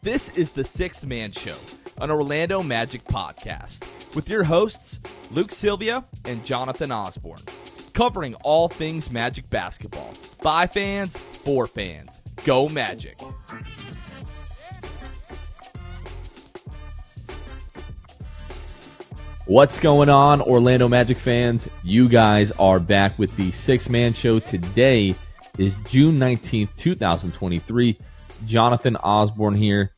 This is the Sixth Man Show, an Orlando Magic podcast, with your hosts, Luke Sylvia and Jonathan Osborne, covering all things Magic basketball. By fans, for fans. Go Magic. What's going on, Orlando Magic fans? You guys are back with the Sixth Man Show. Today is June 19th, 2023. Jonathan Osborne here,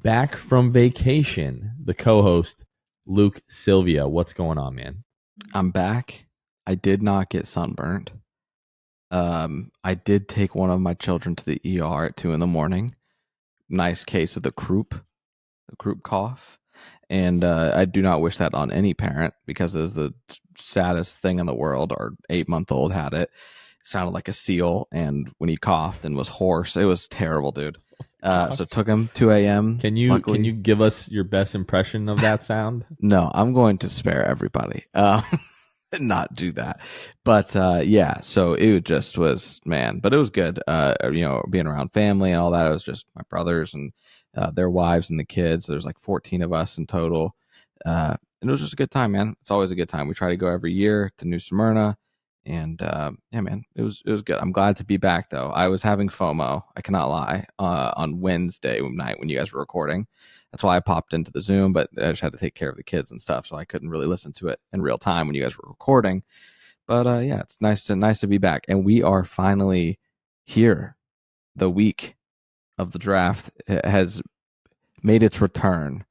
back from vacation. The co-host, Luke Sylvia. What's going on, man? I'm back. I did not get sunburned. I did take one of my children to the ER at 2 a.m. Nice case of the croup cough. And I do not wish that on any parent because it is the saddest thing in the world. Our 8-month-old had it. Sounded like a seal, and when he coughed and was hoarse, it was terrible, dude. So it took him 2 a.m. Can you give us your best impression of that sound? No, I'm going to spare everybody. Not do that. But yeah, so it just was, man, but it was good. Being around family and all that. It was just my brothers and their wives and the kids. There's like 14 of us in total. And it was just a good time, man. It's always a good time. We try to go every year to New Smyrna. And yeah, man, it was good. I'm glad to be back, though. I was having FOMO. I cannot lie. On Wednesday night when you guys were recording, that's why I popped into the Zoom. But I just had to take care of the kids and stuff, so I couldn't really listen to it in real time when you guys were recording. But yeah, it's nice to be back, and we are finally here. The week of the draft has made its return.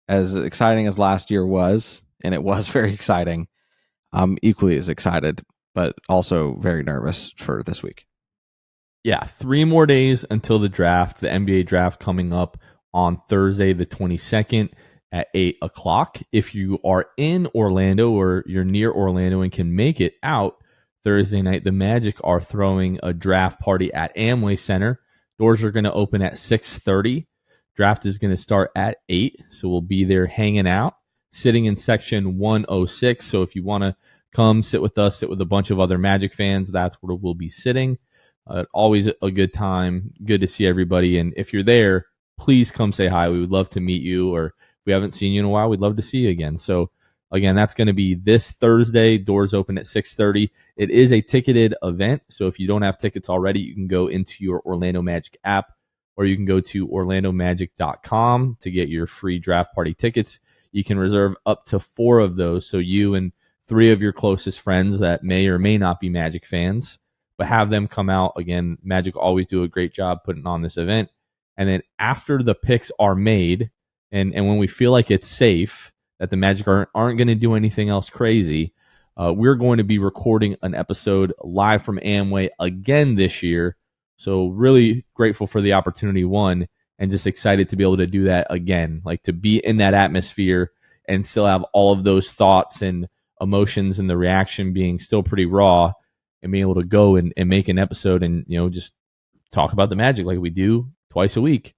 As exciting as last year was, and it was very exciting, I'm equally as excited, but also very nervous for this week. Yeah, 3 more days until the draft, the NBA draft coming up on Thursday the 22nd at 8 o'clock. If you are in Orlando or you're near Orlando and can make it out Thursday night, the Magic are throwing a draft party at Amway Center. Doors are going to open at 6:30. Draft is going to start at 8, so we'll be there hanging out, sitting in section 106. So if you want to come sit with us, sit with a bunch of other Magic fans, that's where we'll be sitting. Always a good time. Good to see everybody. And if you're there, please come say hi. We would love to meet you. Or if we haven't seen you in a while, we'd love to see you again. So again, that's going to be this Thursday. Doors open at 6:30. It is a ticketed event. So if you don't have tickets already, you can go into your Orlando Magic app, or you can go to orlandomagic.com to get your free draft party tickets. You can reserve up to 4 of those. So you and 3 of your closest friends that may or may not be Magic fans, but have them come out. Again, Magic always do a great job putting on this event. And then after the picks are made, and when we feel like it's safe, that the Magic aren't going to do anything else crazy, we're going to be recording an episode live from Amway again this year. So really grateful for the opportunity, one, and just excited to be able to do that again, like to be in that atmosphere and still have all of those thoughts and emotions and the reaction being still pretty raw, and being able to go and make an episode and, just talk about the Magic like we do twice a week.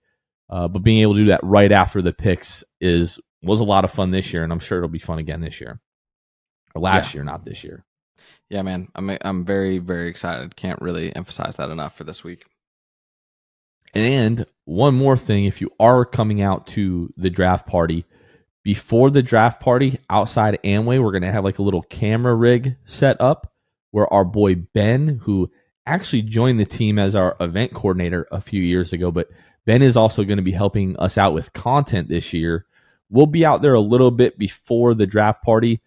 But being able to do that right after the picks was a lot of fun this year, and I'm sure it'll be fun again this year. Or last year, not this year. Yeah, man. I'm very, very excited. Can't really emphasize that enough for this week. And one more thing, if you are coming out to the draft party, before the draft party outside Amway, we're going to have like a little camera rig set up where our boy Ben, who actually joined the team as our event coordinator a few years ago, but Ben is also going to be helping us out with content this year. We'll be out there a little bit before the draft party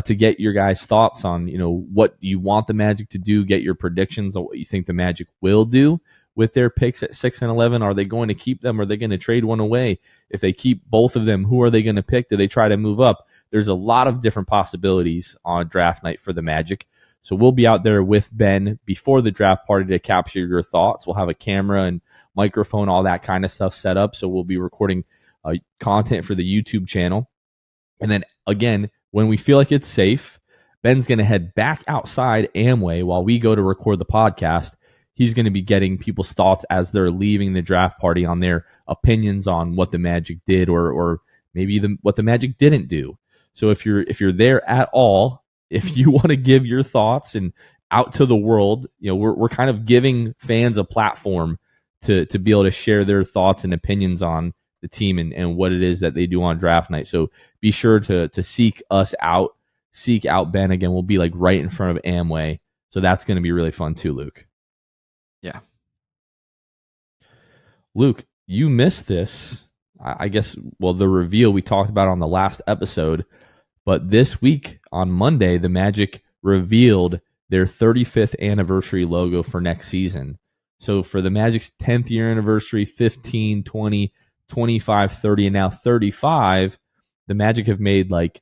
to get your guys' thoughts on, what you want the Magic to do, get your predictions on what you think the Magic will do with their picks at 6 and 11. Are they going to keep them? Are they going to trade one away? If they keep both of them, who are they going to pick? Do they try to move up? There's a lot of different possibilities on draft night for the Magic. So we'll be out there with Ben before the draft party to capture your thoughts. We'll have a camera and microphone, all that kind of stuff set up. So we'll be recording content for the YouTube channel. And then again, when we feel like it's safe, Ben's going to head back outside Amway while we go to record the podcast. He's going to be getting people's thoughts as they're leaving the draft party on their opinions on what the Magic did or maybe what the Magic didn't do. So if you're there at all, if you want to give your thoughts and out to the world, we're kind of giving fans a platform to be able to share their thoughts and opinions on the team and what it is that they do on draft night. So be sure to seek us out. Seek out Ben again. We'll be like right in front of Amway. So that's going to be really fun too, Luke. Yeah. Luke, you missed this. I guess, well, the reveal we talked about on the last episode. But this week on Monday, the Magic revealed their 35th anniversary logo for next season. So for the Magic's 10th year anniversary, 15, 20, 25, 30, and now 35, the Magic have made like,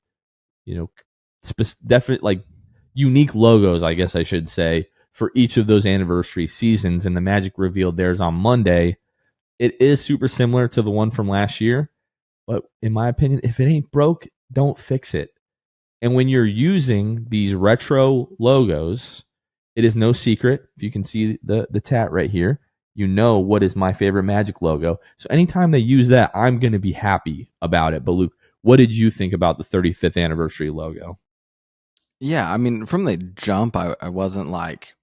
definite like unique logos, I guess I should say, for each of those anniversary seasons. And the Magic revealed theirs on Monday. It is super similar to the one from last year, but in my opinion, if it ain't broke, don't fix it. And when you're using these retro logos, it is no secret. If you can see the tat right here, you know what is my favorite Magic logo. So anytime they use that, I'm going to be happy about it. But Luke, what did you think about the 35th anniversary logo? Yeah, I mean, from the jump, I wasn't like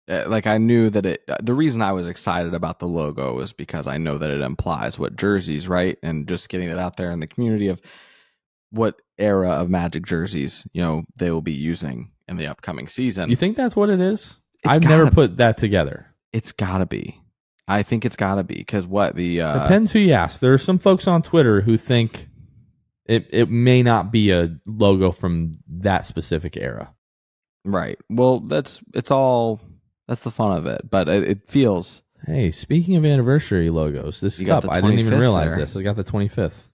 I knew that the reason I was excited about the logo was because I know that it implies what jerseys, right? And just getting it out there in the community of what era of Magic jerseys, they will be using in the upcoming season. You think that's what it is? I've never put that together. It's gotta be. I think it's gotta be because depends who you ask. There are some folks on Twitter who think it may not be a logo from that specific era. Right. Well, that's the fun of it, but it feels. Hey, speaking of anniversary logos, this cup, I didn't even realize this. I got the 25th.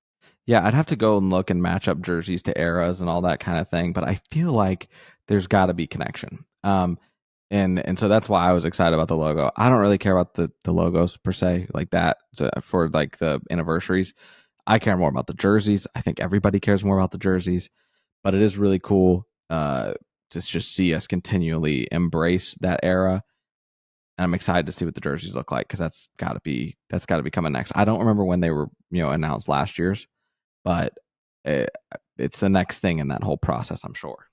Yeah, I'd have to go and look and match up jerseys to eras and all that kind of thing, but I feel like there's got to be connection. And so that's why I was excited about the logo. I don't really care about the logos per se like that for like the anniversaries. I care more about the jerseys. I think everybody cares more about the jerseys, but it is really cool to just see us continually embrace that era. And I'm excited to see what the jerseys look like because that's got to be coming next. I don't remember when they were announced last year's, but it's the next thing in that whole process, I'm sure.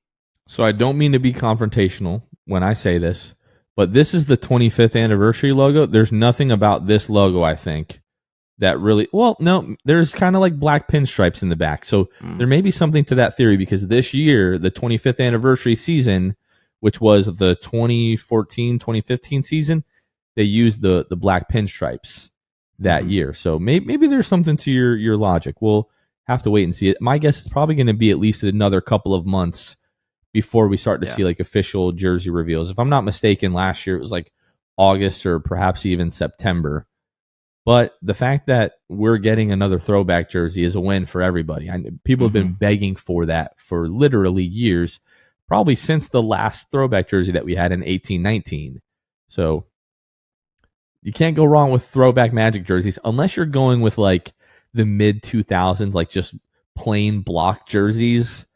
So I don't mean to be confrontational when I say this, but this is the 25th anniversary logo. There's nothing about this logo, I think, that really... Well, no, there's kind of like black pinstripes in the back. So there may be something to that theory because this year, the 25th anniversary season, which was the 2014-2015 season, they used the black pinstripes that year. So maybe there's something to your logic. We'll have to wait and see it. My guess is probably going to be at least another couple of months before we start to see like official jersey reveals. If I'm not mistaken, last year it was like August or perhaps even September. But the fact that we're getting another throwback jersey is a win for everybody. People have been begging for that for literally years, probably since the last throwback jersey that we had in 18-19. So you can't go wrong with throwback Magic jerseys unless you're going with like the mid 2000s, like just plain block jerseys.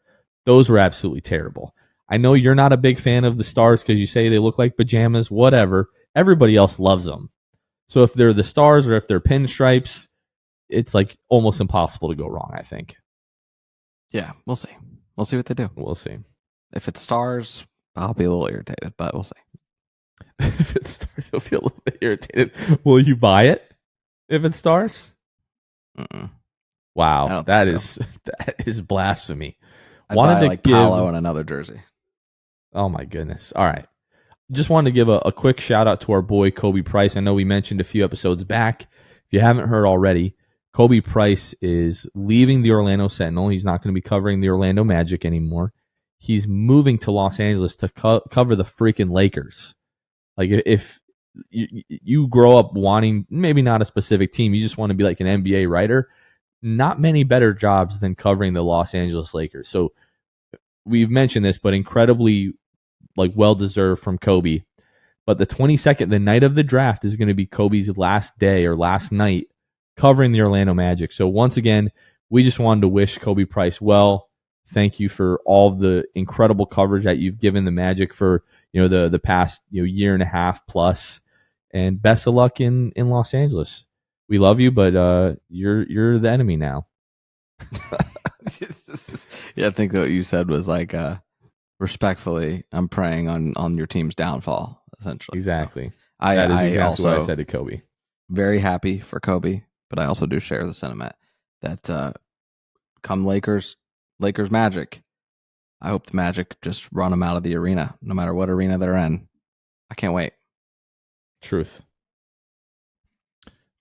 Those were absolutely terrible. I know you're not a big fan of the Stars because you say they look like pajamas, whatever. Everybody else loves them. So if they're the Stars or if they're pinstripes, it's like almost impossible to go wrong, I think. Yeah, we'll see. We'll see what they do. We'll see. If it's Stars, I'll be a little irritated, but we'll see. If it's Stars, you'll feel a little bit irritated. Will you buy it if it's Stars? Mm-mm. Wow, that is blasphemy. I'd buy Paolo and another jersey. Oh my goodness! All right, just wanted to give a quick shout out to our boy Kobe Price. I know we mentioned a few episodes back. If you haven't heard already, Kobe Price is leaving the Orlando Sentinel. He's not going to be covering the Orlando Magic anymore. He's moving to Los Angeles to cover the freaking Lakers. Like if you grow up wanting maybe not a specific team, you just want to be like an NBA writer. Not many better jobs than covering the Los Angeles Lakers. So we've mentioned this, but incredibly like well-deserved from Kobe. But the 22nd, the night of the draft, is going to be Kobe's last day or last night covering the Orlando Magic. So once again, we just wanted to wish Kobe Price well. Thank you for all of the incredible coverage that you've given the Magic for the past year and a half plus. And best of luck in Los Angeles. We love you, but you're the enemy now. Yeah, I think what you said was like, respectfully, I'm preying on your team's downfall, essentially. Exactly. So that is exactly also what I said to Kobe. Very happy for Kobe, but I also do share the sentiment that come Lakers Magic. I hope the Magic just run them out of the arena, no matter what arena they're in. I can't wait. Truth.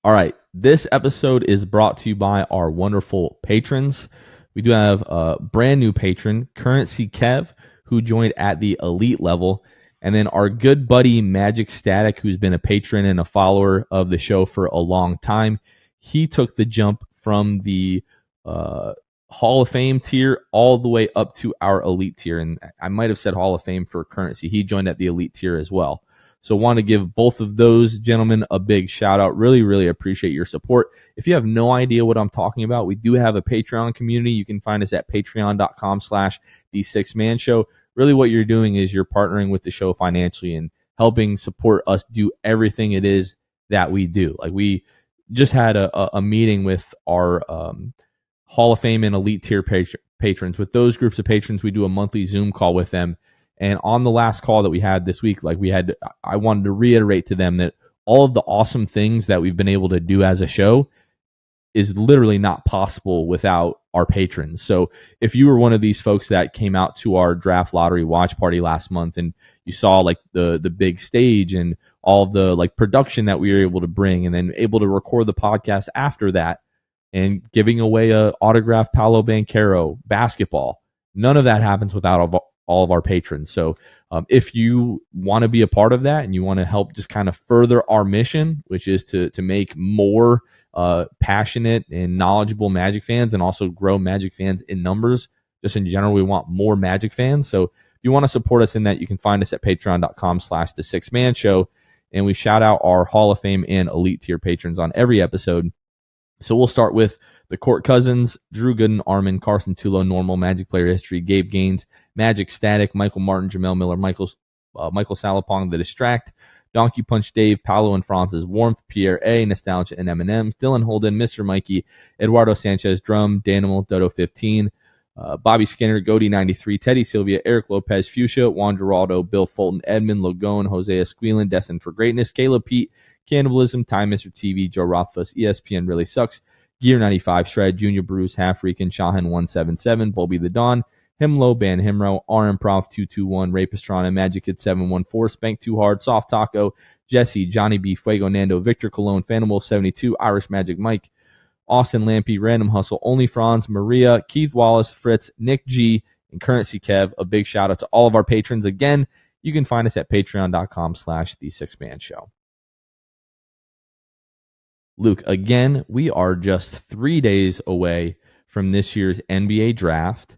All right. This episode is brought to you by our wonderful patrons. We do have a brand new patron, Currency Kev, who joined at the elite level. And then our good buddy, Magic Static, who's been a patron and a follower of the show for a long time. He took the jump from the Hall of Fame tier all the way up to our elite tier. And I might have said Hall of Fame for Currency. He joined at the elite tier as well. So want to give both of those gentlemen a big shout out. Really, really appreciate your support. If you have no idea what I'm talking about, we do have a Patreon community. You can find us at patreon.com/The6Man Show. Really what you're doing is you're partnering with the show financially and helping support us do everything it is that we do. Like we just had a meeting with our Hall of Fame and elite tier patrons. With those groups of patrons, we do a monthly Zoom call with them. And on the last call that we had this week, I wanted to reiterate to them that all of the awesome things that we've been able to do as a show is literally not possible without our patrons. So if you were one of these folks that came out to our draft lottery watch party last month and you saw like the big stage and all the like production that we were able to bring, and then able to record the podcast after that and giving away a autographed Paolo Banchero basketball, none of that happens without all of our patrons. So if you want to be a part of that and you want to help just kind of further our mission, which is to make more passionate and knowledgeable Magic fans and also grow Magic fans in numbers, just in general, we want more Magic fans. So if you want to support us in that, you can find us at patreon.com/The6Man Show. And we shout out our Hall of Fame and elite tier patrons on every episode. So we'll start with the Court Cousins, Drew Gooden, Armin, Carson Tulo, Normal, Magic Player History, Gabe Gaines, Magic Static, Michael Martin, Jamel Miller, Michael Salapong, The Distract, Donkey Punch Dave, Paolo and Francis Warmth, Pierre A, Nostalgia and M&M's, Dylan Holden, Mr. Mikey, Eduardo Sanchez, Drum, Danimal, Dodo 15, Bobby Skinner, Goody 93, Teddy Sylvia, Eric Lopez, Fuchsia, Juan Geraldo, Bill Fulton, Edmund Logone, Hosea Squealan, Destined for Greatness, Caleb Pete, Cannibalism, Time Mr. TV, Joe Rothfuss, ESPN Really Sucks, Gear 95, Shred, Junior Bruce, Half Freakin, Shahan 177, Bulby the Dawn, Himlo, Ban Himro, R Improv 221, Ray Pastrana, Magic Kid 714, Spank Too Hard, Soft Taco, Jesse, Johnny B, Fuego Nando, Victor Cologne, Phantom Wolf 72, Irish Magic Mike, Austin Lampy, Random Hustle, Only Franz, Maria, Keith Wallace, Fritz, Nick G, and Currency Kev. A big shout out to all of our patrons. Again, you can find us at patreon.com/The6Man Show. Luke, again, we are just 3 days away from this year's NBA draft.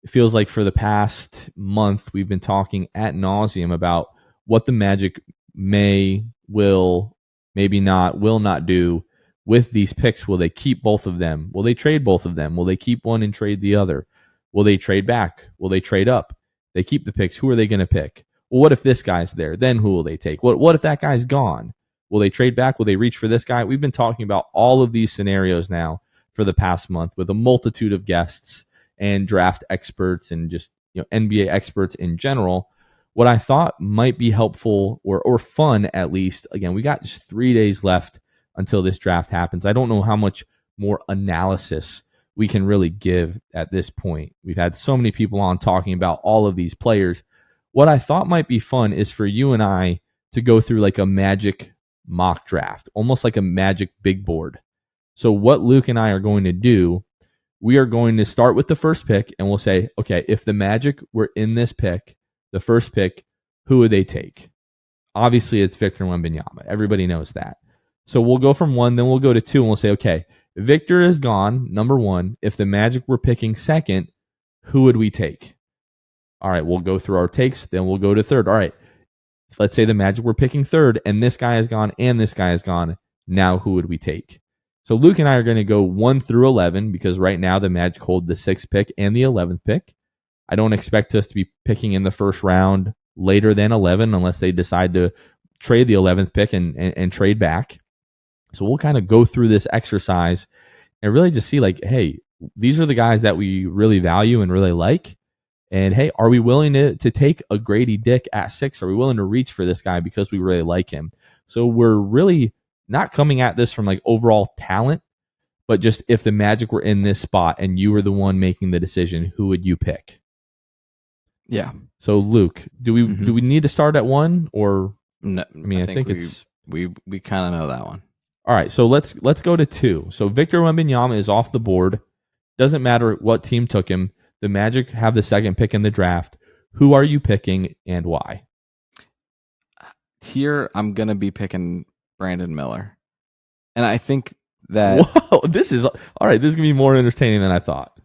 It feels like for the past month, we've been talking ad nauseum about what the Magic may, will, maybe not, will not do with these picks. Will they keep both of them? Will they trade both of them? Will they keep one and trade the other? Will they trade back? Will they trade up? They keep the picks. Who are they going to pick? Well, what if this guy's there? Then who will they take? What if that guy's gone? Will they trade back? Will they reach for this guy? We've been talking about all of these scenarios now for the past month with a multitude of guests and draft experts and just NBA experts in general. What I thought might be helpful or fun, at least, again, we got just 3 days left until this draft happens. I don't know how much more analysis we can really give at this point. We've had so many people on talking about all of these players. What I thought might be fun is for you and I to go through like a Magic mock draft, almost like a Magic big board. So what Luke and I are going to do, we are going to start with the first pick and we'll say, okay, if the Magic were in this pick, the first pick, who would they take? Obviously, it's Victor Wembanyama. Everybody knows that. So we'll go from 1, then we'll go to 2, and we'll say, okay, Victor is gone, number 1. If the Magic were picking second, who would we take? All right, we'll go through our takes, then we'll go to third. All right, let's say the Magic were picking third, and this guy is gone, and this guy is gone. Now who would we take? So Luke and I are going to go 1 through 11 because right now the Magic hold the 6th pick and the 11th pick. I don't expect us to be picking in the first round later than 11 unless they decide to trade the 11th pick and trade back. So we'll kind of go through this exercise and really just see like, hey, these are the guys that we really value and really like. And hey, are we willing to take a Grady Dick at 6? Are we willing to reach for this guy because we really like him? So we're really not coming at this from like overall talent, but just if the Magic were in this spot and you were the one making the decision, who would you pick? Yeah. So Luke, do we need to start at 1 or? No, I mean, I think it's we kind of know that one. all right. So let's go to 2. So Victor Wembanyama is off the board. Doesn't matter what team took him. The Magic have the second pick in the draft. Who are you picking and why? Here, I'm gonna be picking Brandon Miller, and I think that Whoa, this is all right. This is gonna be more entertaining than I thought.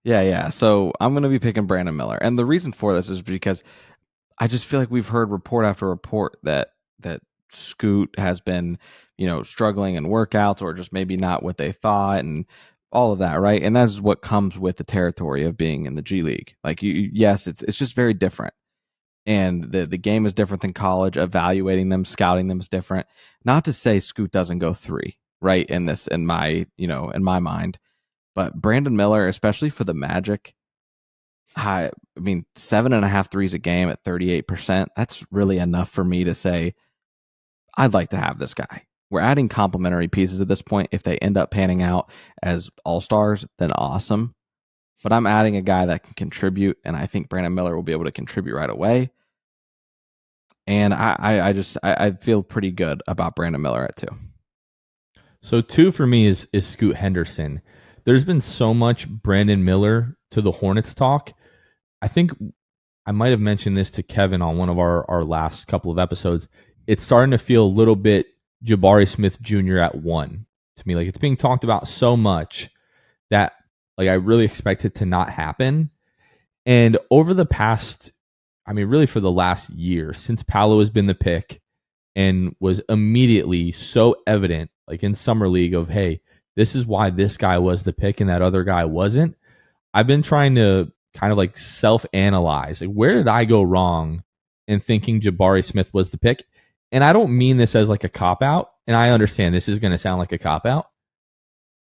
yeah. So I'm gonna be picking Brandon Miller, and the reason for this is because I just feel like we've heard report after report that Scoot has been, struggling in workouts or just maybe not what they thought and all of that, right? And that's what comes with the territory of being in the G League. Like, yes, it's just very different. And the game is different than college. Evaluating them, scouting them is different. Not to say Scoot doesn't go 3, right? In my mind. But Brandon Miller, especially for the Magic, I mean, 7.5 threes a game at 38%. That's really enough for me to say, I'd like to have this guy. We're adding complementary pieces at this point. If they end up panning out as all-stars, then awesome. But I'm adding a guy that can contribute, and I think Brandon Miller will be able to contribute right away. And I feel pretty good about Brandon Miller at 2. So 2 for me is Scoot Henderson. There's been so much Brandon Miller to the Hornets talk. I think I might have mentioned this to Kevin on one of our last couple of episodes. It's starting to feel a little bit Jabari Smith Jr. at 1 to me. Like, it's being talked about so much that like I really expect it to not happen. And over the past, I mean, really for the last year, since Paolo has been the pick and was immediately so evident, like in Summer League, of, hey, this is why this guy was the pick and that other guy wasn't. I've been trying to kind of like self-analyze. Like, where did I go wrong in thinking Jabari Smith was the pick? And I don't mean this as like a cop-out, and I understand this is going to sound like a cop-out.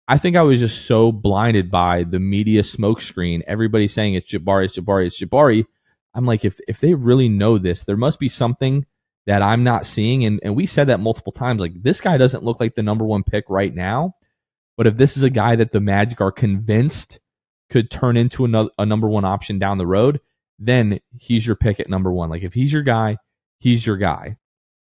I think I was just so blinded by the media smokescreen, everybody saying it's Jabari, it's Jabari, it's Jabari. I'm like, if they really know this, there must be something that I'm not seeing. And we said that multiple times. Like, this guy doesn't look like the number 1 pick right now. But if this is a guy that the Magic are convinced could turn into a number 1 option down the road, then he's your pick at number 1. Like, if he's your guy, he's your guy.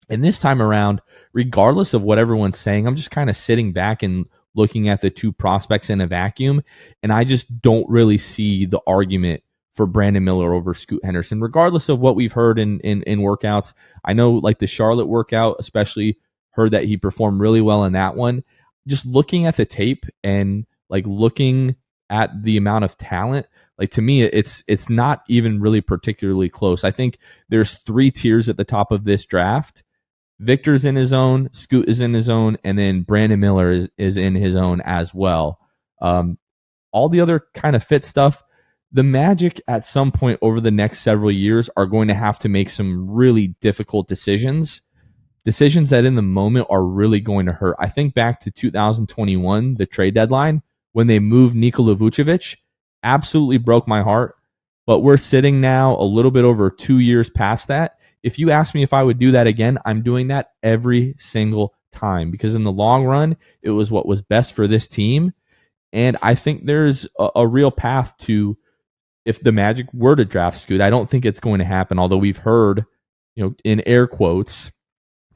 And this time around, regardless of what everyone's saying, I'm just kind of sitting back and looking at the 2 prospects in a vacuum. And I just don't really see the argument for Brandon Miller over Scoot Henderson, regardless of what we've heard in workouts. I know, like, the Charlotte workout, especially, heard that he performed really well in that one. Just looking at the tape and like looking at the amount of talent, like, to me, it's not even really particularly close. I think there's 3 tiers at the top of this draft. Victor's in his own, Scoot is in his own, and then Brandon Miller is in his own as well. All the other kind of fit stuff, the Magic at some point over the next several years are going to have to make some really difficult decisions that in the moment are really going to hurt. I think back to 2021, the trade deadline, when they moved Nikola Vucevic, absolutely broke my heart. But we're sitting now a little bit over 2 years past that. If you ask me if I would do that again, I'm doing that every single time, because in the long run, it was what was best for this team. And I think there's a real path to, if the Magic were to draft Scoot, I don't think it's going to happen. Although we've heard, in air quotes,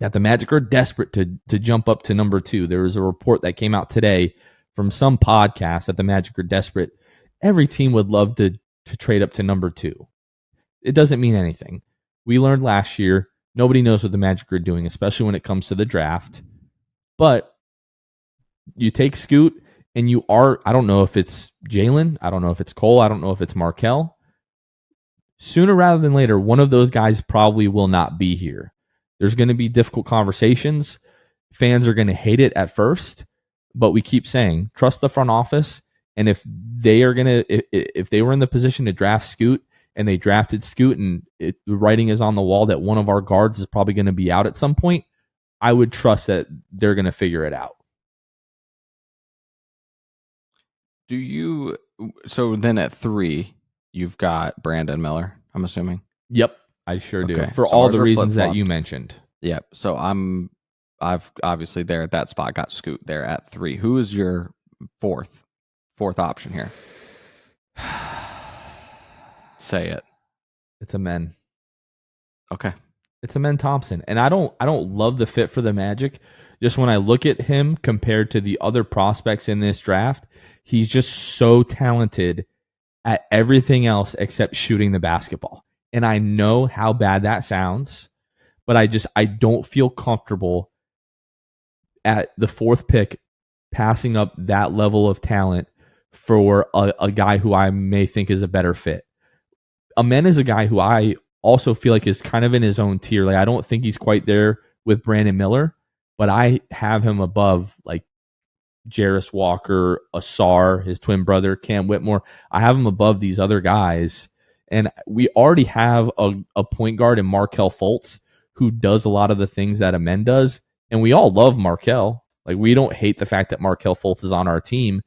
that the Magic are desperate to jump up to number 2. There was a report that came out today from some podcast that the Magic are desperate. Every team would love to trade up to number 2. It doesn't mean anything. We learned last year, nobody knows what the Magic are doing, especially when it comes to the draft. But you take Scoot, and I don't know if it's Jalen, I don't know if it's Cole, I don't know if it's Markelle. Sooner rather than later, one of those guys probably will not be here. There's going to be difficult conversations. Fans are going to hate it at first, but we keep saying, trust the front office. And if they were in the position to draft Scoot, and they drafted Scoot, and the writing is on the wall that one of our guards is probably going to be out at some point, I would trust that they're going to figure it out. So then at 3, you've got Brandon Miller, I'm assuming? Yep, I sure do. Okay. For So all the reasons flip-flopped that you mentioned. Yep. So I'm I've obviously there at that spot got Scoot there at 3. Who is your fourth option here? Say it. It's Amen. Okay. It's Amen Thompson. And I don't love the fit for the Magic. Just when I look at him compared to the other prospects in this draft, he's just so talented at everything else except shooting the basketball. And I know how bad that sounds, but I don't feel comfortable at the 4th pick passing up that level of talent for a guy who I may think is a better fit. Amen is a guy who I also feel like is kind of in his own tier. Like, I don't think he's quite there with Brandon Miller, but I have him above like Jarris Walker, Asar, his twin brother, Cam Whitmore. I have him above these other guys. And we already have a point guard in Markelle Fultz who does a lot of the things that Amen does. And we all love Markelle. Like, we don't hate the fact that Markelle Fultz is on our team.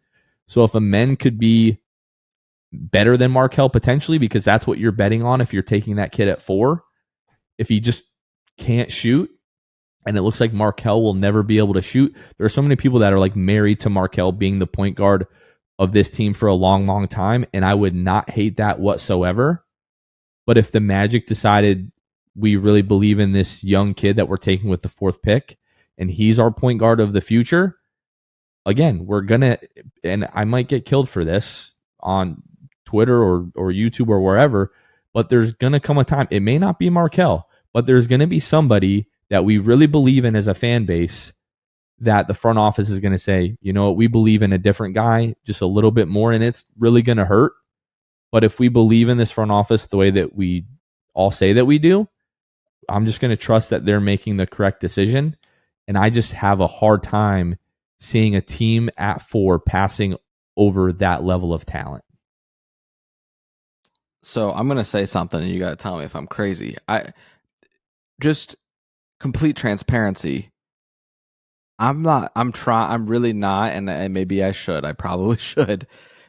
So if Amen could be better than Markelle potentially, because that's what you're betting on if you're taking that kid at 4, if he just can't shoot, and it looks like Markelle will never be able to shoot. There are so many people that are like married to Markelle being the point guard of this team for a long, long time, and I would not hate that whatsoever. But if the Magic decided we really believe in this young kid that we're taking with the 4th pick, and he's our point guard of the future, again, we're gonna, and I might get killed for this on Twitter or YouTube or wherever, but there's gonna come a time, it may not be Markelle, but there's gonna be somebody that we really believe in as a fan base that the front office is going to say, you know what, we believe in a different guy just a little bit more, and it's really going to hurt. But if we believe in this front office the way that we all say that we do, I'm just going to trust that they're making the correct decision. And I just have a hard time seeing a team at 4 passing over that level of talent. So I'm going to say something, and you got to tell me if I'm crazy. Just complete transparency. I'm really not, and maybe I should. I probably should,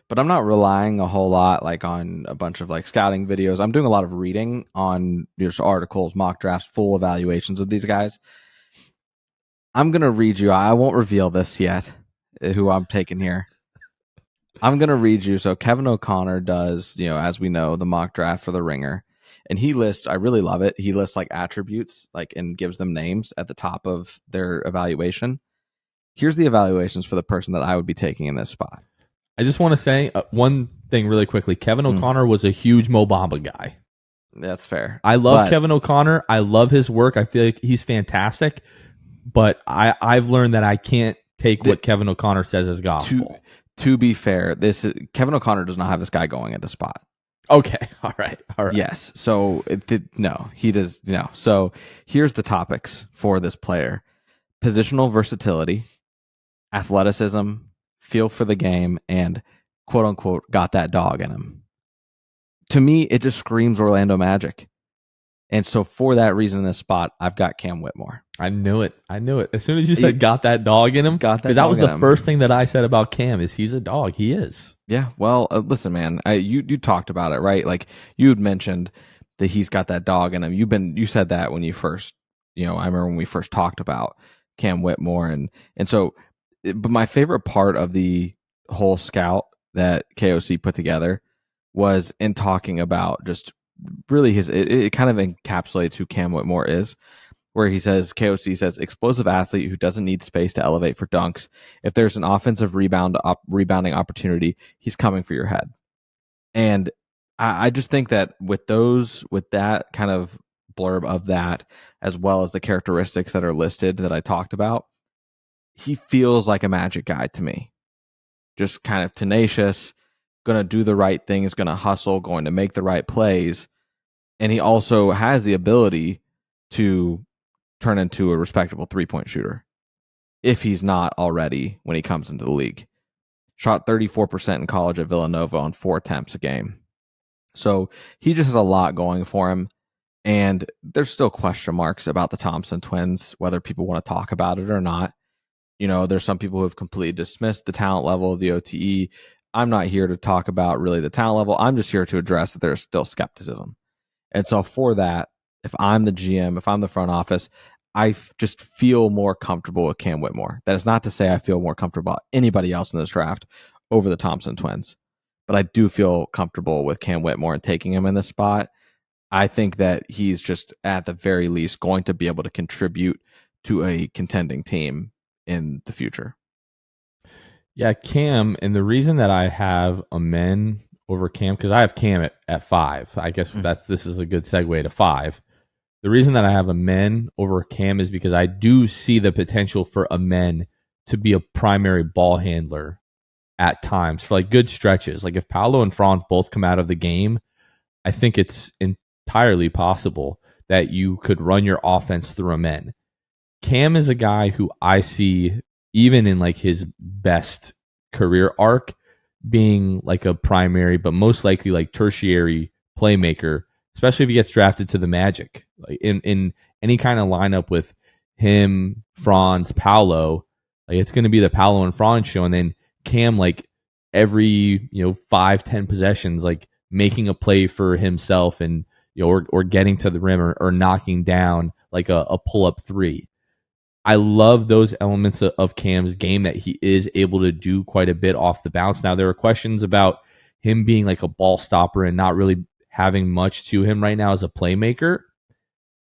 but I'm not relying a whole lot like on a bunch of like scouting videos. I'm doing a lot of reading on just articles, mock drafts, full evaluations of these guys. I'm gonna read you. I won't reveal this yet, who I'm taking here. I'm gonna read you. So Kevin O'Connor does, as we know, the mock draft for the Ringer. And he lists, I really love it. He lists like attributes, and gives them names at the top of their evaluation. Here's the evaluations for the person that I would be taking in this spot. I just want to say one thing really quickly. Kevin O'Connor was a huge Mo Bamba guy. That's fair. I love Kevin O'Connor. I love his work. I feel like he's fantastic. But I've learned that I can't take what Kevin O'Connor says as gospel. To be fair, Kevin O'Connor does not have this guy going at the spot. Okay. All right. Yes. So no, he does. No. So here's the topics for this player: positional versatility, athleticism, feel for the game, and quote unquote got that dog in him. To me, it just screams Orlando Magic. And so for that reason in this spot, I've got Cam Whitmore. I knew it. As soon as you said got that dog in him, because that was the first thing that I said about Cam is he's a dog. He is. Yeah. Well, listen, man, you talked about it, right? Like you had mentioned that he's got that dog in him. You said that when you first, I remember when we first talked about Cam Whitmore. And so, but my favorite part of the whole scout that KOC put together was in talking about just really it kind of encapsulates who Cam Whitmore is, where he says, KOC says, explosive athlete who doesn't need space to elevate for dunks. If there's an offensive rebounding opportunity, he's coming for your head. And I just think that with that kind of blurb of that, as well as the characteristics that are listed that I talked about, he feels like a Magic guy to me. Just kind of tenacious, going to do the right things, going to hustle, going to make the right plays. And he also has the ability to turn into a respectable three-point shooter if he's not already when he comes into the league. Shot 34% in college at Villanova on 4 attempts a game. So he just has a lot going for him. And there's still question marks about the Thompson twins, whether people want to talk about it or not. There's some people who have completely dismissed the talent level of the OTE. I'm not here to talk about really the talent level. I'm just here to address that there's still skepticism. And so for that, if I'm the GM, if I'm the front office, just feel more comfortable with Cam Whitmore. That is not to say I feel more comfortable about anybody else in this draft over the Thompson twins, but I do feel comfortable with Cam Whitmore and taking him in this spot. I think that he's just at the very least going to be able to contribute to a contending team in the future. Yeah, Cam, and the reason that I have Amen over Cam, because I have Cam at 5. I guess this is a good segue to 5. The reason that I have Amen over Cam is because I do see the potential for Amen to be a primary ball handler at times for like good stretches. Like if Paolo and Franz both come out of the game, I think it's entirely possible that you could run your offense through Amen. Cam is a guy who I see even in like his best career arc being like a primary, but most likely like tertiary playmaker, especially if he gets drafted to the Magic. Like in any kind of lineup with him, Franz, Paolo, like it's going to be the Paolo and Franz show, and then Cam like every 5-10 possessions, like making a play for himself and or getting to the rim or knocking down like a pull up 3. I love those elements of Cam's game that he is able to do quite a bit off the bounce. Now, there are questions about him being like a ball stopper and not really having much to him right now as a playmaker.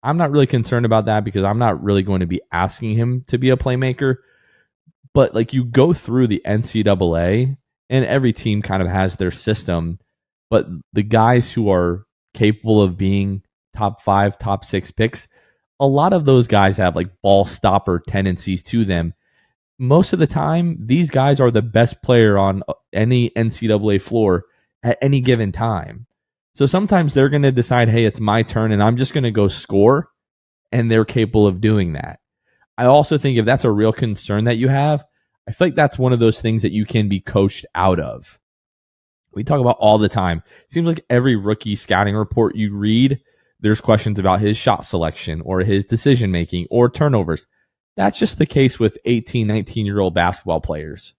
I'm not really concerned about that because I'm not really going to be asking him to be a playmaker. But like you go through the NCAA and every team kind of has their system. But the guys who are capable of being top 5, top 6 picks, a lot of those guys have like ball stopper tendencies to them. Most of the time, these guys are the best player on any NCAA floor at any given time. So sometimes they're going to decide, hey, it's my turn and I'm just going to go score. And they're capable of doing that. I also think if that's a real concern that you have, I feel like that's one of those things that you can be coached out of. We talk about all the time. It seems like every rookie scouting report you read, there's questions about his shot selection or his decision making or turnovers. That's just the case with 18, 19-year-old basketball players.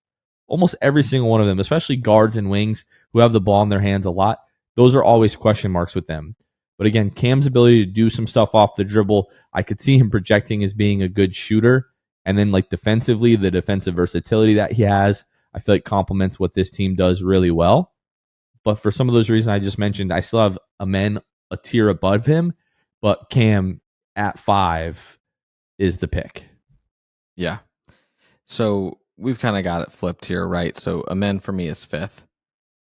Almost every single one of them, especially guards and wings who have the ball in their hands a lot, those are always question marks with them. But again, Cam's ability to do some stuff off the dribble, I could see him projecting as being a good shooter. And then like defensively, the defensive versatility that he has, I feel like complements what this team does really well. But for some of those reasons I just mentioned, I still have Amen a tier above him, but Cam at 5 is the pick. Yeah. So we've kind of got it flipped here, right? So Amen for me is 5th,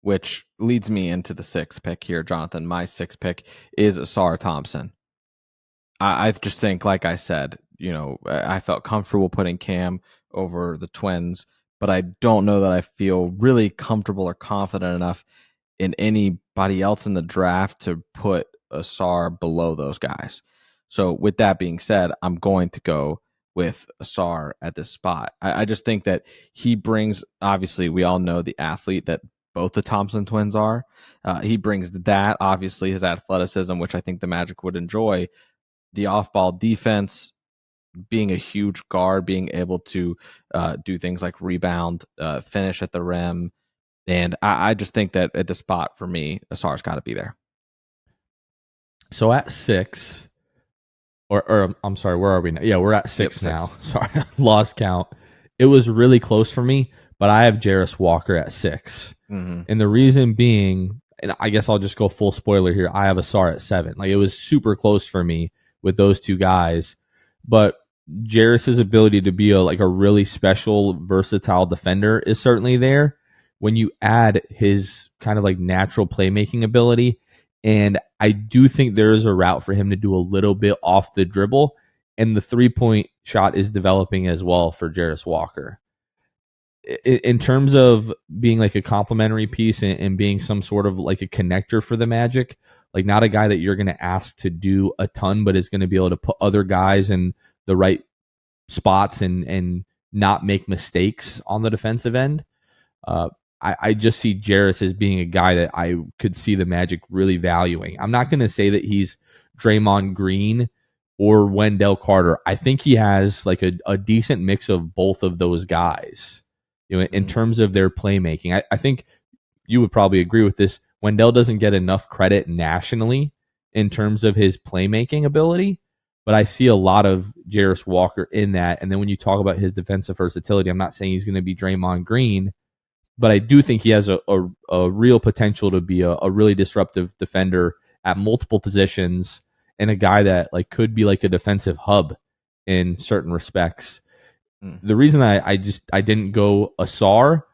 which leads me into the 6th pick here, Jonathan. My 6th pick is Ausar Thompson. I just think, like I said, I felt comfortable putting Cam over the Twins, but I don't know that I feel really comfortable or confident enough in anybody else in the draft to put Ausar below those guys. So with that being said, I'm going to go with Ausar at this spot. I just think that he brings, obviously, we all know the athlete that both the Thompson twins are. He brings that, obviously, his athleticism, which I think the Magic would enjoy, the off-ball defense, being a huge guard, being able to do things like rebound, finish at the rim. And I just think that at the spot for me, Ausar's got to be there. So at 6, or I'm sorry, where are we now? Yeah, we're at 6 now. 6. Sorry, lost count. It was really close for me, but I have Jarace Walker at 6. Mm-hmm. And the reason being, and I guess I'll just go full spoiler here, I have Ausar at 7. Like it was super close for me with those two guys. But Jarace's ability to be a really special, versatile defender is certainly there. When you add his kind of like natural playmaking ability, and I do think there is a route for him to do a little bit off the dribble, and the 3-point shot is developing as well for Jarace Walker. In terms of being like a complementary piece and being some sort of like a connector for the Magic, like not a guy that you're going to ask to do a ton, but is going to be able to put other guys in the right spots and not make mistakes on the defensive end. I just see Jarace as being a guy that I could see the Magic really valuing. I'm not going to say that he's Draymond Green or Wendell Carter. I think he has like a decent mix of both of those guys, in terms of their playmaking. I think you would probably agree with this. Wendell doesn't get enough credit nationally in terms of his playmaking ability, but I see a lot of Jarace Walker in that. And then when you talk about his defensive versatility, I'm not saying he's going to be Draymond Green, but I do think he has a real potential to be a really disruptive defender at multiple positions and a guy that like could be like a defensive hub in certain respects. The reason I didn't go Ausar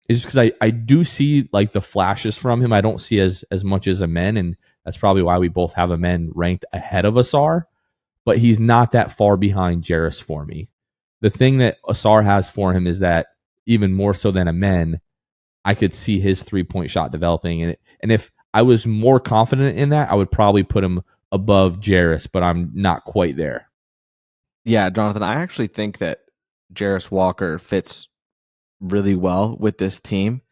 is just because I do see like the flashes from him. I don't see as much as Amen, and that's probably why we both have Amen ranked ahead of Ausar, but he's not that far behind Jarace for me. The thing that Ausar has for him is that even more so than Amen, I could see his 3-point shot developing. And if I was more confident in that, I would probably put him above Jarace, but I'm not quite there. Yeah, Jonathan, I actually think that Jarace Walker fits really well with this team.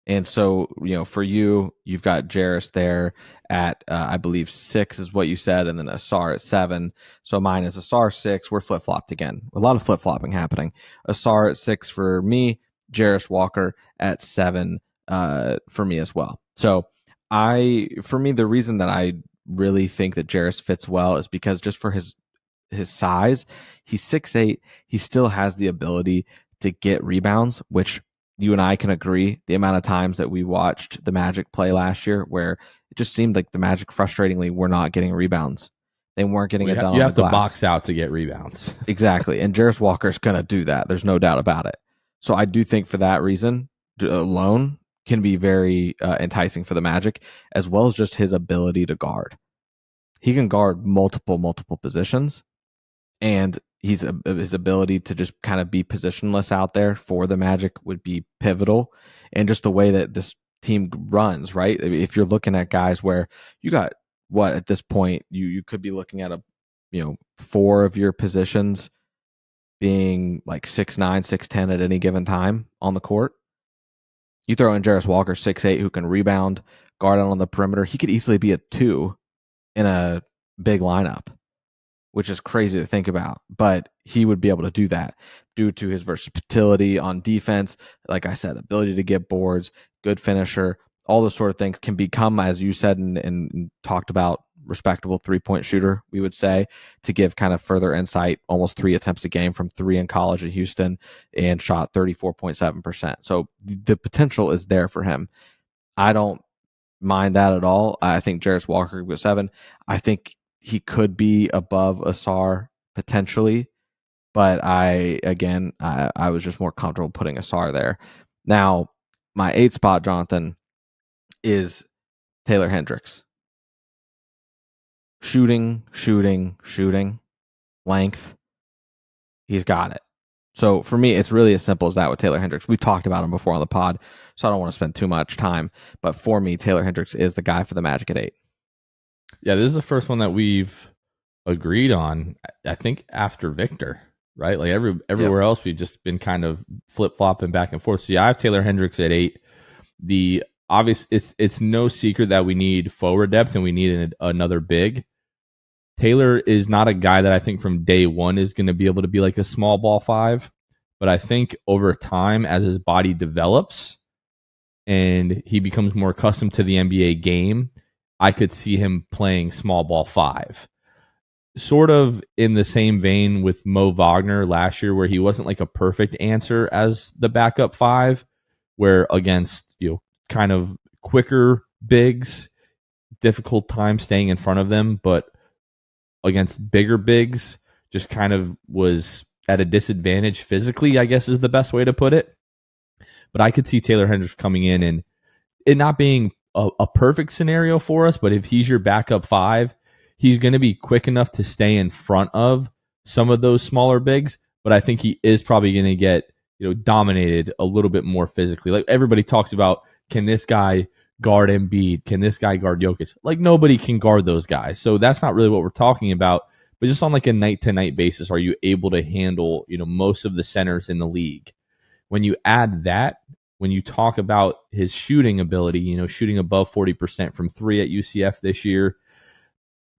And so, for you've got Jarace there at, I believe, 6 is what you said, and then Ausar at 7. So mine is Ausar 6. We're flip-flopped again. A lot of flip-flopping happening. Ausar at 6 for me, Jarace Walker at 7 for me as well. So for me, the reason that I really think that Jarace fits well is because just for his size, he's 6'8". He still has the ability to get rebounds, which you and I can agree. The amount of times that we watched the Magic play last year, where it just seemed like the Magic, frustratingly, were not getting rebounds. They weren't getting it done on the glass. You have to box out to get rebounds. Exactly, and Jarace Walker's going to do that. There's no doubt about it. So I do think for that reason alone can be very enticing for the Magic, as well as just his ability to guard. He can guard multiple positions, and his ability to just kind of be positionless out there for the Magic would be pivotal. And just the way that this team runs, right? If you're looking at guys where you got at this point, you could be looking at 4 of your positions being like 6'9", 6'10" at any given time on the court. You throw in Jarace Walker, 6'8", who can rebound, guard out on the perimeter. He could easily be a 2 in a big lineup, which is crazy to think about, but he would be able to do that due to his versatility on defense. Like I said, ability to get boards, good finisher, all those sort of things can become, as you said and talked about, respectable 3-point shooter, we would say, to give kind of further insight. Almost 3 attempts a game from 3 in college at Houston and shot 34.7%. So the potential is there for him. I don't mind that at all. I think Jarace Walker could go 7. I think he could be above Ausar potentially, but I was just more comfortable putting Ausar there. Now, my 8 spot, Jonathan, is Taylor Hendricks. Shooting, length. He's got it. So for me, it's really as simple as that with Taylor Hendricks. We've talked about him before on the pod, so I don't want to spend too much time. But for me, Taylor Hendricks is the guy for the Magic at 8. Yeah, this is the first one that we've agreed on, I think, after Victor, right? Like everywhere else, we've just been kind of flip-flopping back and forth. So yeah, I have Taylor Hendricks at 8. The obvious, it's no secret that we need forward depth and we need another big. Taylor is not a guy that I think from day one is going to be able to be like a small ball 5, but I think over time, as his body develops and he becomes more accustomed to the NBA game, I could see him playing small ball 5. Sort of in the same vein with Mo Wagner last year, where he wasn't like a perfect answer as the backup 5, where against kind of quicker bigs, difficult time staying in front of them, but against bigger bigs, just kind of was at a disadvantage physically, I guess is the best way to put it. But I could see Taylor Hendricks coming in and it not being a perfect scenario for us, but if he's your backup 5, he's going to be quick enough to stay in front of some of those smaller bigs, but I think he is probably going to get dominated a little bit more physically. Like everybody talks about, can this guy guard Embiid? Can this guy guard Jokic? Like nobody can guard those guys. So that's not really what we're talking about. But just on like a night-to-night basis, are you able to handle most of the centers in the league? When you add that, when you talk about his shooting ability, shooting above 40% from 3 at UCF this year,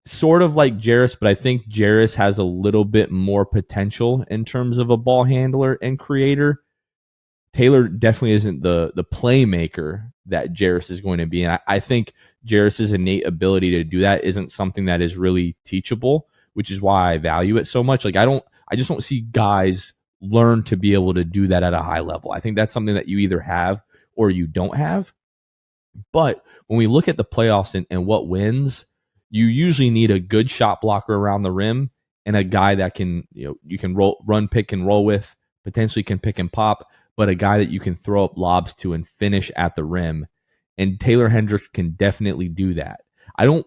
sort of like Jarace, but I think Jarace has a little bit more potential in terms of a ball handler and creator. Taylor definitely isn't the playmaker that Jarace is going to be. And I think Jarace's innate ability to do that isn't something that is really teachable, which is why I value it so much. Like I just don't see guys learn to be able to do that at a high level. I think that's something that you either have or you don't have. But when we look at the playoffs and what wins, you usually need a good shot blocker around the rim and a guy that can, you can run, pick and roll with, potentially can pick and pop, but a guy that you can throw up lobs to and finish at the rim. And Taylor Hendricks can definitely do that. I don't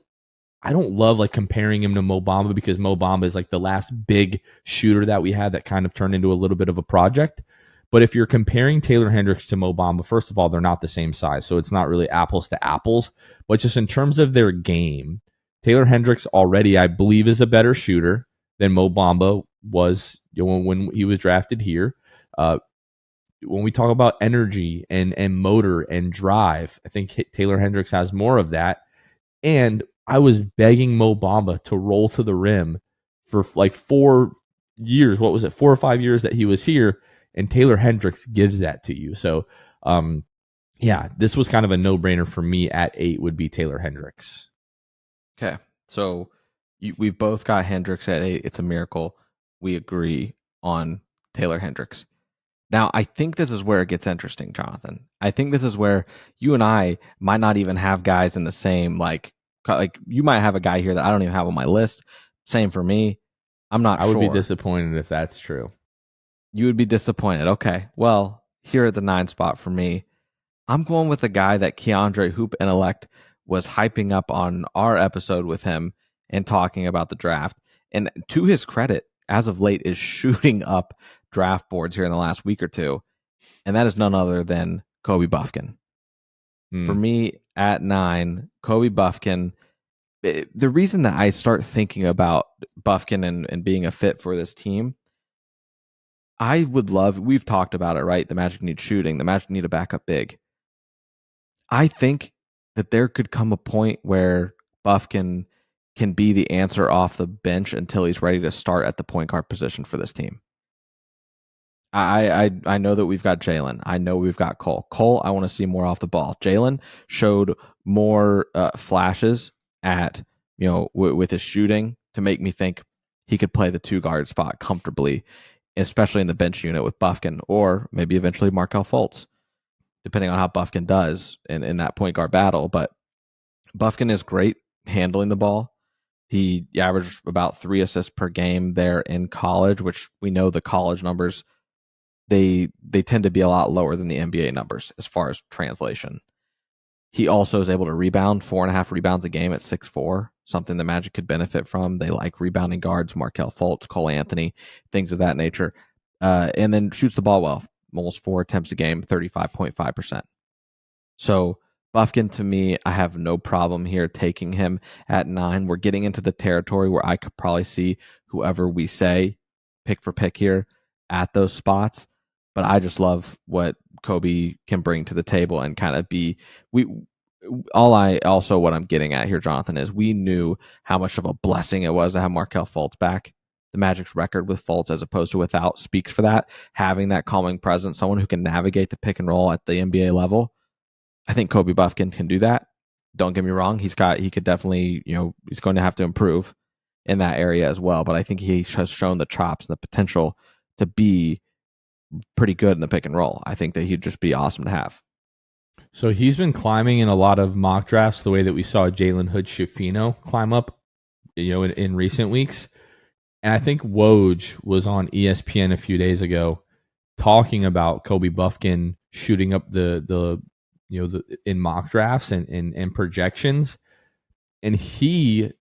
love like comparing him to Mo Bamba because Mo Bamba is like the last big shooter that we had that kind of turned into a little bit of a project. But if you're comparing Taylor Hendricks to Mo Bamba, first of all, they're not the same size, so it's not really apples to apples. But just in terms of their game, Taylor Hendricks already, I believe, is a better shooter than Mo Bamba was when he was drafted here. When we talk about energy and motor and drive, I think Taylor Hendricks has more of that. And I was begging Mo Bamba to roll to the rim for like 4 years. What was it, 4 or 5 years that he was here? And Taylor Hendricks gives that to you. So, yeah, this was kind of a no-brainer for me at 8 would be Taylor Hendricks. Okay, so we've both got Hendricks at 8. It's a miracle. We agree on Taylor Hendricks. Now, I think this is where it gets interesting, Jonathan. I think this is where you and I might not even have guys in the same, like you might have a guy here that I don't even have on my list. Same for me. I'm not sure. I would be disappointed if that's true. You would be disappointed. Okay. Well, here at the 9 spot for me, I'm going with a guy that Keandre Hoop Intellect was hyping up on our episode with him and talking about the draft. And to his credit, as of late, is shooting up draft boards here in the last week or two. And that is none other than Kobe Buffkin. For me, at 9, Kobe Buffkin. The reason that I start thinking about Buffkin and being a fit for this team, I would love, we've talked about it, right? The Magic need shooting. The Magic need a backup big. I think that there could come a point where Buffkin can be the answer off the bench until he's ready to start at the point guard position for this team. I know that we've got Jalen. I know we've got Cole. Cole, I want to see more off the ball. Jalen showed more flashes at, with his shooting to make me think he could play the 2 guard spot comfortably, especially in the bench unit with Buffkin or maybe eventually Markelle Fultz, depending on how Buffkin does in that point guard battle. But Buffkin is great handling the ball. He averaged about 3 assists per game there in college, which we know the college numbers, they tend to be a lot lower than the NBA numbers as far as translation. He also is able to rebound, 4.5 rebounds a game at 6'4", something the Magic could benefit from. They like rebounding guards, Markelle Fultz, Cole Anthony, things of that nature. And then shoots the ball well, almost 4 attempts a game, 35.5%. So Buffkin, to me, I have no problem here taking him at 9. We're getting into the territory where I could probably see whoever we say pick for pick here at those spots. But I just love what Kobe can bring to the table and kind of be what I'm getting at here, Jonathan, is we knew how much of a blessing it was to have Markelle Fultz back. The Magic's record with Fultz as opposed to without speaks for that. Having that calming presence, someone who can navigate the pick and roll at the NBA level. I think Kobe Buffkin can do that. Don't get me wrong. He could definitely, he's going to have to improve in that area as well. But I think he has shown the chops and the potential to be pretty good in the pick and roll. I think that he'd just be awesome to have. So he's been climbing in a lot of mock drafts the way that we saw Jalen Hood-Schifino climb up, in recent weeks. And I think Woj was on ESPN a few days ago talking about Kobe Buffkin shooting up the in mock drafts and projections. And he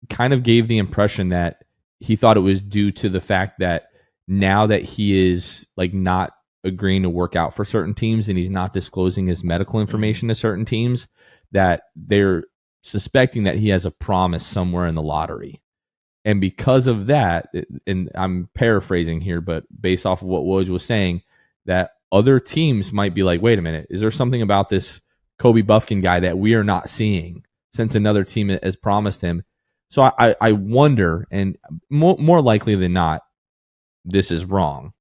kind of gave the impression that he thought it was due to the fact that now that he is like not agreeing to work out for certain teams and he's not disclosing his medical information to certain teams, that they're suspecting that he has a promise somewhere in the lottery. And because of that, and I'm paraphrasing here, but based off of what Woj was saying, that other teams might be like, wait a minute, is there something about this Kobe Buffkin guy that we are not seeing since another team has promised him? So I wonder, and more likely than not, this is wrong.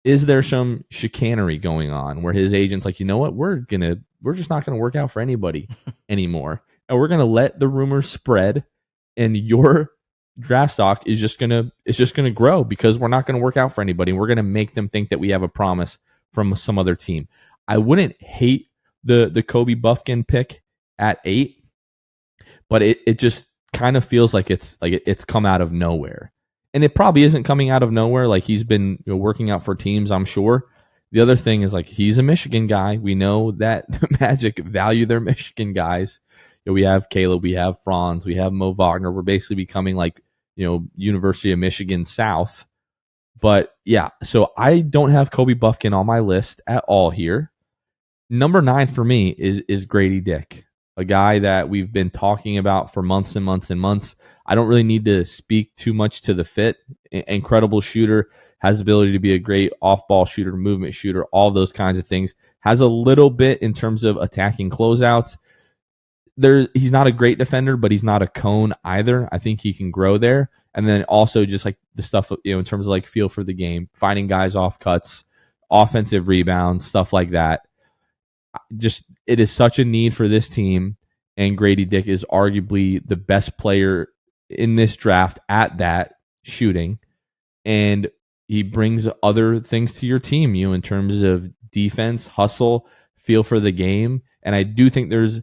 Is there some chicanery going on where his agent's like, you know what, we're just not going to work out for anybody anymore. And we're going to let the rumors spread, and your draft stock is just gonna grow because we're not gonna work out for anybody. We're gonna make them think that we have a promise from some other team. I wouldn't hate the Kobe Buffkin pick at 8, but it just kind of feels like it's come out of nowhere. And it probably isn't coming out of nowhere. Like, he's been working out for teams, I'm sure. The other thing is, like, he's a Michigan guy. We know that the Magic value their Michigan guys. We have Caleb, we have Franz, we have Mo Wagner. We're basically becoming like, University of Michigan South. But yeah, so I don't have Kobe Buffkin on my list at all here. Number 9 for me is Grady Dick, a guy that we've been talking about for months and months and months. I don't really need to speak too much to the fit. Incredible shooter, has the ability to be a great off-ball shooter, movement shooter, all those kinds of things. Has a little bit in terms of attacking closeouts. He's not a great defender, but he's not a cone either. I think he can grow there. And then also just like the stuff, in terms of like feel for the game, finding guys off cuts, offensive rebounds, stuff like that. Just, it is such a need for this team. And Grady Dick is arguably the best player in this draft at that shooting. And he brings other things to your team, in terms of defense, hustle, feel for the game. And I do think there's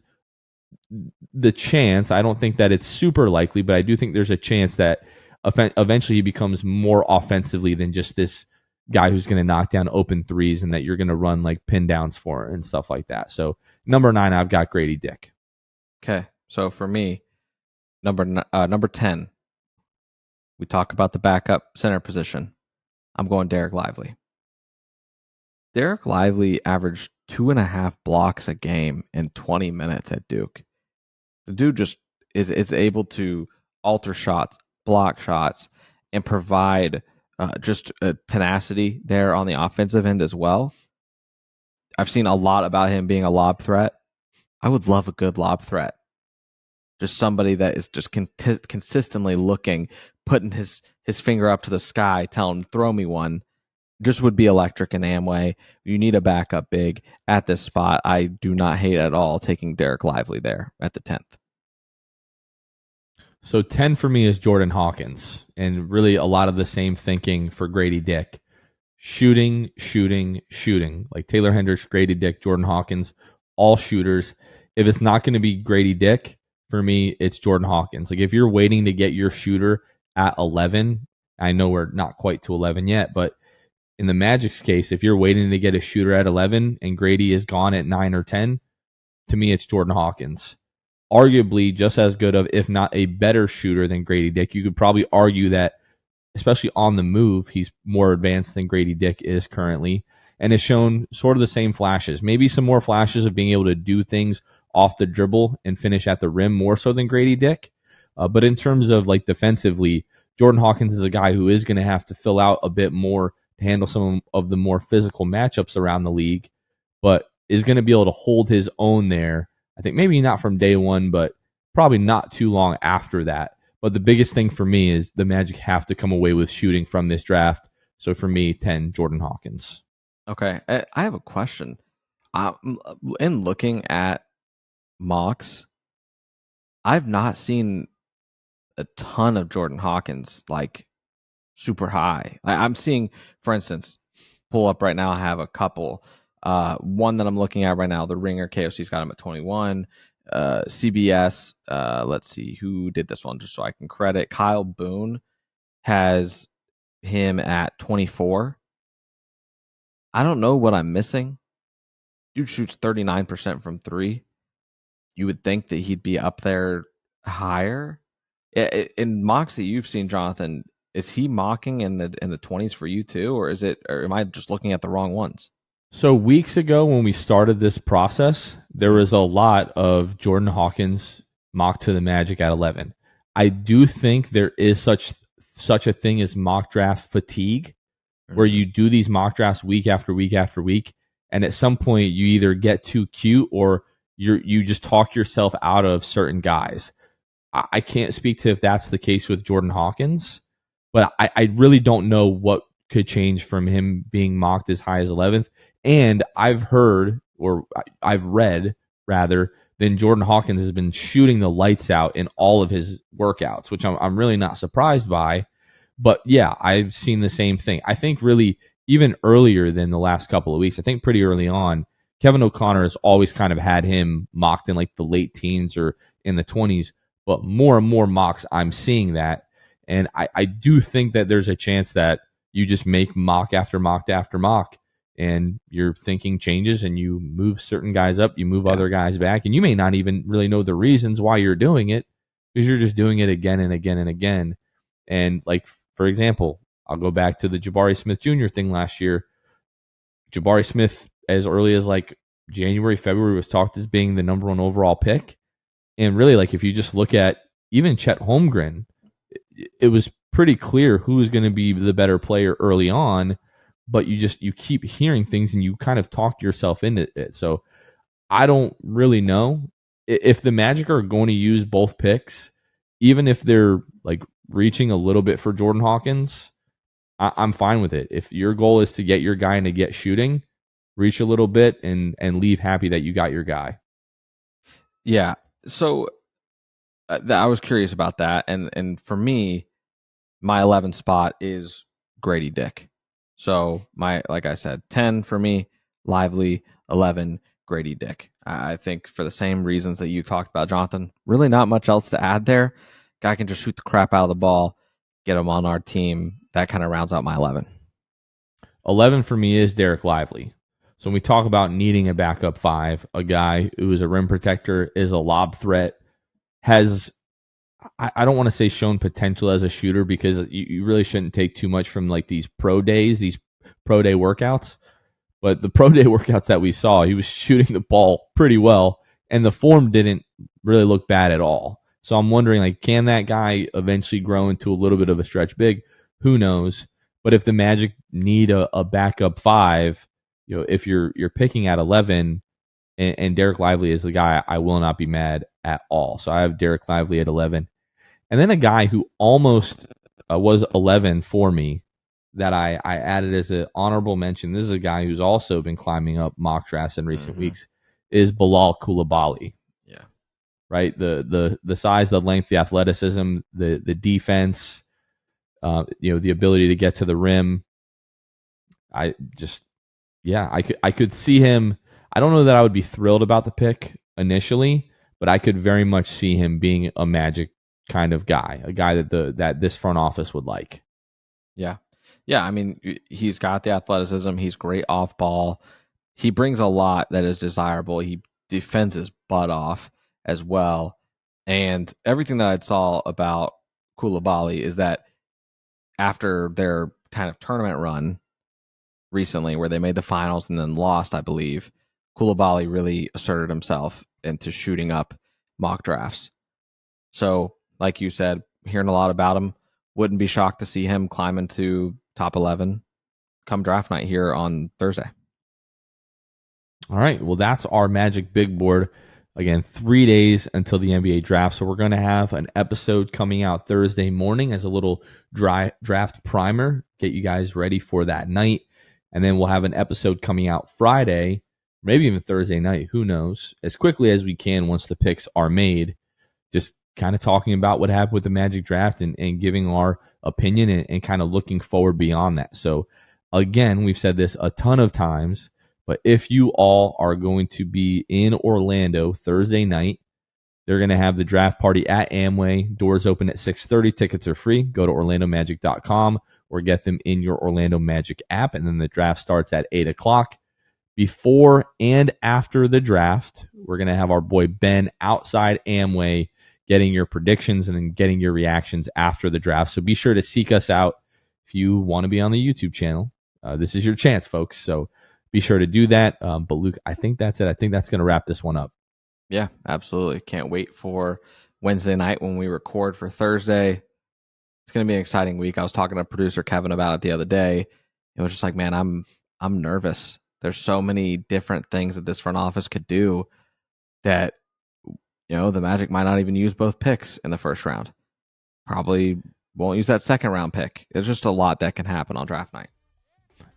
the chance, I don't think that it's super likely, but I do think there's a chance that eventually he becomes more offensively than just this guy who's going to knock down open threes and that you're going to run like pin downs for and stuff like that. So number 9, I've got Grady Dick. Okay. So for me, number 10, we talk about the backup center position. I'm going Dereck Lively. Dereck Lively averaged 2.5 blocks a game in 20 minutes at Duke. The dude just is able to alter shots, block shots, and provide just a tenacity there on the offensive end as well. I've seen a lot about him being a lob threat. I would love a good lob threat. Just somebody that is just consistently looking, putting his finger up to the sky, telling him, throw me one. Just would be electric in Amway. You need a backup big at this spot. I do not hate at all taking Dereck Lively there at the 10th. So 10 for me is Jordan Hawkins, and really a lot of the same thinking for Grady Dick. Shooting. Like Taylor Hendricks, Grady Dick, Jordan Hawkins, all shooters. If it's not going to be Grady Dick, for me, it's Jordan Hawkins. Like, if you're waiting to get your shooter at 11, I know we're not quite to 11 yet, but in the Magic's case, if you're waiting to get a shooter at 11 and Grady is gone at 9 or 10, to me, it's Jordan Hawkins. Arguably just as good of, if not a better shooter than Grady Dick. You could probably argue that, especially on the move, he's more advanced than Grady Dick is currently, and has shown sort of the same flashes. Maybe some more flashes of being able to do things off the dribble and finish at the rim more so than Grady Dick. But in terms of like defensively, Jordan Hawkins is a guy who is going to have to fill out a bit more to handle some of the more physical matchups around the league, but is going to be able to hold his own there. I think maybe not from day one, but probably not too long after that. But the biggest thing for me is the Magic have to come away with shooting from this draft. So for me, 10, Jordan Hawkins. Okay. I have a question. In looking at mocks, I've not seen a ton of Jordan Hawkins like super high. I'm seeing, for instance, pull up right now, I have a couple. One that I'm looking at right now, the Ringer KOC's got him at 21. CBS, let's see who did this one just so I can credit. Kyle Boone has him at 24. I don't know what I'm missing. Dude shoots 39% from 3. You would think that he'd be up there higher. In mocks that you've seen, Jonathan, is he mocking in the 20s for you too, or am I just looking at the wrong ones? So weeks ago when we started this process, there was a lot of Jordan Hawkins mocked to the Magic at 11. I do think there is such a thing as mock draft fatigue, where you do these mock drafts week after week after week, and at some point you either get too cute or you just talk yourself out of certain guys. I can't speak to if that's the case with Jordan Hawkins, but I really don't know what could change from him being mocked as high as 11th. And I've read, rather, then Jordan Hawkins has been shooting the lights out in all of his workouts, which I'm really not surprised by. But yeah, I've seen the same thing. I think really even earlier than the last couple of weeks, I think pretty early on, Kevin O'Connor has always kind of had him mocked in like the late teens or in the 20s. But more and more mocks, I'm seeing that. And I do think that there's a chance that you just make mock after mock after mock, and your thinking changes and you move certain guys up, you move other guys back, and you may not even really know the reasons why you're doing it because you're just doing it again and again and again. And like, for example, I'll go back to the Jabari Smith Jr. thing last year. Jabari Smith, as early as like January, February, was talked as being the number 1 overall pick. And really, like, if you just look at even Chet Holmgren, it was pretty clear who was going to be the better player early on, but you keep hearing things and you kind of talk yourself into it. So I don't really know if the Magic are going to use both picks, even if they're like reaching a little bit for Jordan Hawkins. I'm fine with it. If your goal is to get your guy and to get shooting, reach a little bit and leave happy that you got your guy. Yeah. So I was curious about that, and for me, my 11 spot is Grady Dick. So like I said, 10 for me, Lively, 11, Grady Dick. I think for the same reasons that you talked about, Jonathan, really not much else to add there. Guy can just shoot the crap out of the ball, get him on our team. That kind of rounds out my 11. 11 for me is Derek Lively. So when we talk about needing a backup 5, a guy who is a rim protector, is a lob threat, has, I don't want to say shown potential as a shooter, because you really shouldn't take too much from like these pro day workouts. But the pro day workouts that we saw, he was shooting the ball pretty well, and the form didn't really look bad at all. So I'm wondering, like, can that guy eventually grow into a little bit of a stretch big? Who knows? But if the Magic need a backup 5, if you're picking at 11, and Derek Lively is the guy, I will not be mad at all. So I have Derek Lively at 11. And then a guy who almost was 11 for me that I added as an honorable mention, this is a guy who's also been climbing up mock drafts in recent weeks, is Bilal Coulibaly. Yeah. Right? The size, the length, the athleticism, the defense, the ability to get to the rim. I could see him. I don't know that I would be thrilled about the pick initially, but I could very much see him being a Magic kind of guy, a guy that this front office would like. Yeah. Yeah, I mean, he's got the athleticism. He's great off ball. He brings a lot that is desirable. He defends his butt off as well. And everything that I saw about Coulibaly is that after their kind of tournament run recently, where they made the finals and then lost, I believe, Coulibaly really asserted himself into shooting up mock drafts. So, like you said, hearing a lot about him, wouldn't be shocked to see him climb into top 11 come draft night here on Thursday. All right. Well, that's our Magic Big Board. Again, 3 days until the NBA draft. So we're going to have an episode coming out Thursday morning as a little draft primer, get you guys ready for that night. And then we'll have an episode coming out Friday, maybe even Thursday night, who knows, as quickly as we can once the picks are made. Just kind of talking about what happened with the Magic draft and giving our opinion and kind of looking forward beyond that. So again, we've said this a ton of times, but if you all are going to be in Orlando Thursday night, they're going to have the draft party at Amway. Doors open at 6:30. Tickets are free. Go to orlandomagic.com or get them in your Orlando Magic app. And then the draft starts at 8 o'clock. Before and after the draft, we're going to have our boy Ben outside Amway getting your predictions and then getting your reactions after the draft. So be sure to seek us out if you want to be on the YouTube channel. This is your chance, folks. So be sure to do that. But Luke, I think that's it. I think that's going to wrap this one up. Yeah, absolutely. Can't wait for Wednesday night when we record for Thursday. It's going to be an exciting week. I was talking to producer Kevin about it the other day. It was just like, man, I'm nervous. There's so many different things that this front office could do that, the Magic might not even use both picks in the first round. Probably won't use that second round pick. There's just a lot that can happen on draft night.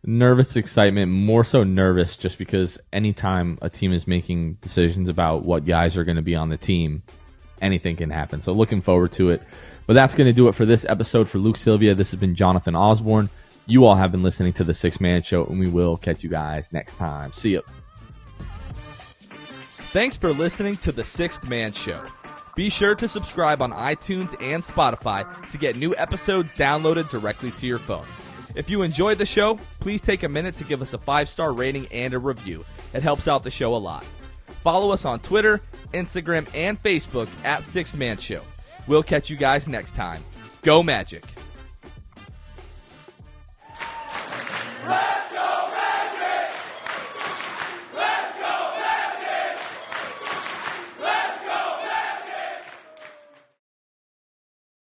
Nervous excitement, more so nervous just because anytime a team is making decisions about what guys are going to be on the team, anything can happen. So looking forward to it. But that's going to do it for this episode. For Luke Sylvia, this has been Jonathan Osborne. You all have been listening to The Sixth Man Show, and we will catch you guys next time. See ya. Thanks for listening to The Sixth Man Show. Be sure to subscribe on iTunes and Spotify to get new episodes downloaded directly to your phone. If you enjoyed the show, please take a minute to give us a 5-star rating and a review. It helps out the show a lot. Follow us on Twitter, Instagram, and Facebook at Sixth Man Show. We'll catch you guys next time. Go Magic!